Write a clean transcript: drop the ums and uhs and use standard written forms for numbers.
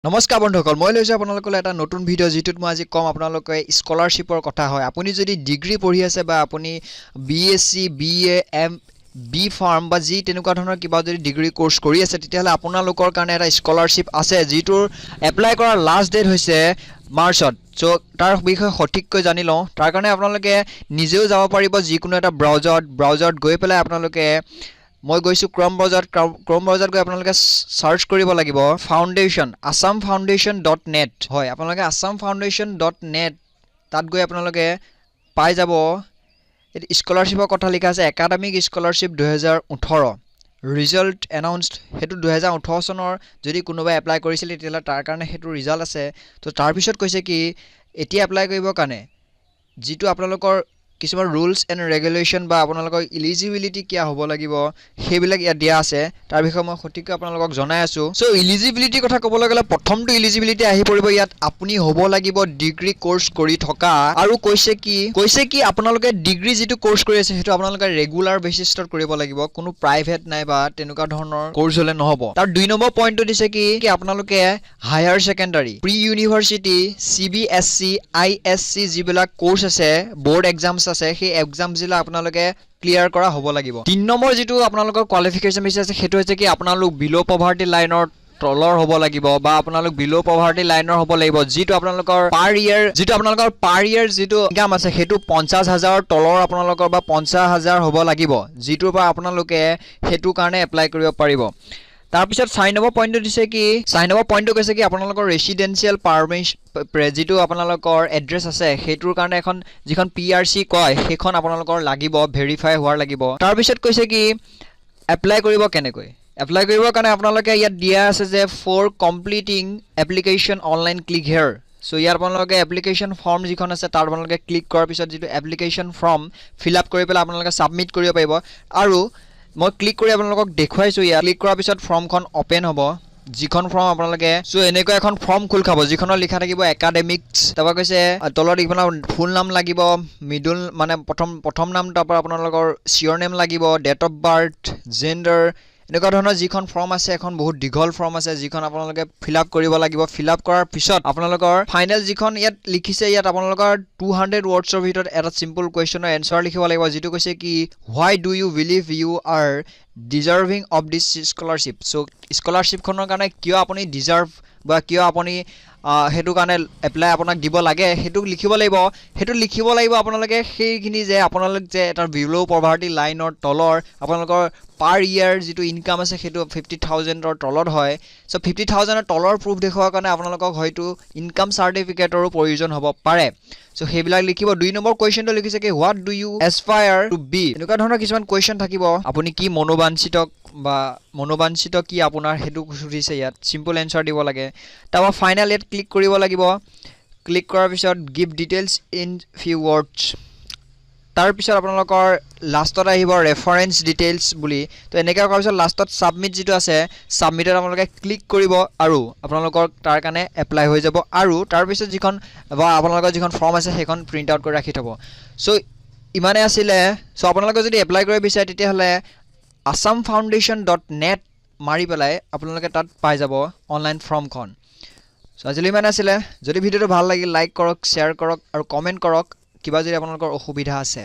নমস্কাৰ বন্ধুসকল মই লৈছো আপোনালোকলৈ এটা নতুন ভিডিঅ' যেটোত মই আজি কম আপোনালোকে স্কলাৰশ্বিপৰ কথা হয় আপুনি যদি ডিগ্ৰী পঢ়ি আছে বা আপুনি BSc BA M B pharm বা যি তেনেকুৱা ধৰণৰ কিবা যদি ডিগ্ৰী কোৰ্স কৰি আছে তেতিয়াহলে আপোনালোকৰ কাৰণে এটা স্কলাৰশ্বিপ আছে যেটোৰ এপ্লাই কৰাৰ লাষ্ট ডেট হৈছে মাৰ্চত সো তাৰ বিষয়ে সঠিককৈ জানি লওঁ তাৰ কাৰণে আপোনালোকে নিজেও যাব পাৰিব যিকোনো এটা ব্ৰাউজাৰত গৈ পেলাই আপোনালোকে মই গৈছো ক্ৰম ব্ৰাউজাৰত গৈ আপোনালোকে সাৰ্চ কৰিব লাগিব ফাউণ্ডেশ্যন assamfoundation.net হয় আপোনালোকে assamfoundation.net তাত গৈ আপোনালোকে পাই যাব স্কলাৰশ্বিপৰ কথা লিখা আছে একাডেমিক স্কলাৰশ্বিপ 2018 ৰিজাল্ট এনাউন্সড হেতু 2018 চনৰ যদি কোনোবা এপ্লাই কৰিছিল তেতিয়ালে তাৰ কাৰণে হেতু ৰিজাল্ট আছে তো তাৰ পিছত কৈছে কি এতিয়া এপ্লাই কৰিবৰ কাৰণে যেটো আপোনালোকৰ কিছুমান ৰুলস এণ্ড ৰেগুলেশন বা আপোনালোকৰ এলিজিবিলিটি কিয়া হ'ব লাগিব হেবিলাক ইয়া দিয়া আছে তাৰ বিষয়ে মই সঠিককৈ আপোনালোকক জনাই আছো সো এলিজিবিলিটি কথা ক'বলৈ গ'লে প্ৰথমটো এলিজিবিলিটি আহি পৰিব ইয়াত আপুনি হ'ব লাগিব ডিগ্ৰী কোৰ্স কৰি থকা আৰু কৈছে কি আপোনালোকে ডিগ্ৰী যেটো কোৰ্স কৰি আছে হেতু আপোনালোকে ৰেগুলাৰ বেসিছত কৰিব লাগিব কোনো প্ৰাইভেট নাই বা তেনেকুৱা ধৰণৰ কোৰ্স হলে নহব তাৰ 2 নম্বৰ পইণ্টটো দিছে কি আপোনালোকে higher secondary pre university CBSE ISC যিবিলাক কোৰ্স আছে বোৰ্ড এক্সামছ আছে সেই এক্সাম জিলা আপোনালোকে ক্লিয়াৰ কৰা হ'ব লাগিব 3 নম্বৰ যেটো আপোনালোকৰ কোৱালিফিকেশন বেছি আছে হেতু হৈছে কি আপোনালোক বিলো পভাৰ্টি লাইনৰ তলৰ হ'ব লাগিব বা আপোনালোক বিলো পভাৰ্টি লাইনৰ হ'ব লাগিব যেটো আপোনালোকৰ পাৰ ইয়াৰ যেটো ইনকাম আছে হেতু 50000 তলৰ আপোনালোকৰ বা 50000 হ'ব লাগিব যেটোৰ পৰা আপোনালোকে হেতু কাৰণে এপ্লাই কৰিব পাৰিব তাৰ পিছত 6 নম্বৰ পইণ্টটো দিছে কি 6 নম্বৰ পইণ্টটো কৈছে কি আপোনালোকৰ ৰেসিডেন্সিয়াল পাৰমিশন যেটো আপোনালোকৰ এড্ৰেছ আছে হেতুৰ কাৰণে এখন যিখন পিআৰসি কয় হেখন আপোনালোকৰ লাগিব ভেৰিফাই হোৱাৰ লাগিব তাৰ পিছত কৈছে কি এপ্লাই কৰিব কেনেকৈ এপ্লাই কৰিবৰ কাৰণে আপোনালোকে ইয়াত দিয়া আছে যে for completing application online click here so ইয়াৰ আপোনালোকে এপ্লিকেশন ফৰ্ম যিখন আছে তাৰ আপোনালোকে ক্লিক কৰাৰ পিছত যেটো এপ্লিকেশন ফৰ্ম ফিল আপ কৰি পেলাই আপোনালোকে সাবমিট কৰিব পাৰিব আৰু মই ক্লিক কৰি আপোনালোকক দেখুৱাইছো ইয়াত ক্লিক কৰাৰ পিছত ফৰ্মখন ওপেন হ'ব যিখন ফৰ্ম আপোনালোকে সো এনেকৈ এখন ফৰ্ম খুল খাব যিখনৰ লিখা থাকিব একাডেমিক্স তবা কৈছে তলত আপোনাৰ ফুল নাম লাগিব মিডল মানে প্ৰথম নাম তাৰ আপোনালোকৰ সিওৰ নেম লাগিব ডেট অফ বাৰ্থ জেন্ডাৰ এনেকুৱা ধৰণৰ যিখন ফৰ্ম আছে এখন বহুত দীঘল ফৰ্ম আছে যিখন আপোনালোকে ফিল আপ কৰিব লাগিব ফিল আপ কৰাৰ পিছত আপোনালোকৰ ফাইনাল যিখন ইয়াত লিখিছে ইয়াত আপোনালোকৰ 200 ওয়াৰ্ডছৰ ভিতৰত এটা সিম্পল কোৱেশ্চনৰ এনসাৰ লিখিব লাগিব যেটো কৈছে কি why do you believe you are deserving of this scholarship so scholarship খনৰ কাৰণে কিয় আপুনি ডিজাৰ্ভ বা কিয় আপুনি হেতু কাৰণে এপ্লাই আপোনাক দিব লাগে হেতু লিখিব লাগিব আপোনালোকে সেইখিনি যে আপোনালোক যে এটা বিলো পভাৰ্টি লাইনৰ তলৰ আপোনালোকৰ পাৰ ইয়াৰ যেটো ইনকাম আছে হেতু 50000 ৰ তলত হয় সো 50000 ৰ তলৰ প্ৰুফ দেখুৱাৰ কাৰণে আপোনালোকক হয়তো ইনকাম সাৰ্টিফিকেটৰো প্ৰয়োজন হ'ব পাৰে সো হেবিলাক লিখিব 2 নম্বৰ কোৱেশ্চনটো লিখিছে কি what do you aspire to be এনেকুৱা ধৰণৰ কিছুমান কোৱেশ্চন থাকিব আপুনি কি মনোবাঞ্ছিত কি আপোনাৰ হেতু সুধিছে ইয়াত সিম্পল এনসাৰ দিব লাগে তাবা ফাইনাল ইয়াত ক্লিক কৰিব লাগিব ক্লিক কৰাৰ পিছত গিভ ডিটেইলছ ইন ফিউ ওয়াৰ্ডছ তাৰ পিছত আপোনালোকৰ লাষ্টত আহিব ৰেফাৰেন্স ডিটেইলছ বুলি তো এনেকা কৰাৰ পিছত লাষ্টত সাবমিট যেটো আছে সাবমিটত আপোনালোকে ক্লিক কৰিব আৰু আপোনালোকৰ তাৰ কাৰণে এপ্লাই হৈ যাব আৰু তাৰ পিছত যিখন বা আপোনালোকৰ যিখন ফৰ্ম আছে সেইখন প্ৰিন্ট আউট কৰি ৰাখি থব সো ইমানে আছিল সো আপোনালোকে যদি এপ্লাই কৰিব বিচাৰে তেতিয়া হলে assamfoundation.net মাৰি পেলাই আপোনালোকে তাত পাই যাব অনলাইন ফৰ্মখন সো আজিলৈ ইমান আছিল যদি ভিডিওটো ভাল লাগিল লাইক কৰক শেয়াৰ কৰক আৰু কমেন্ট কৰক কিবা যদি আপোনালোকৰ অসুবিধা আছে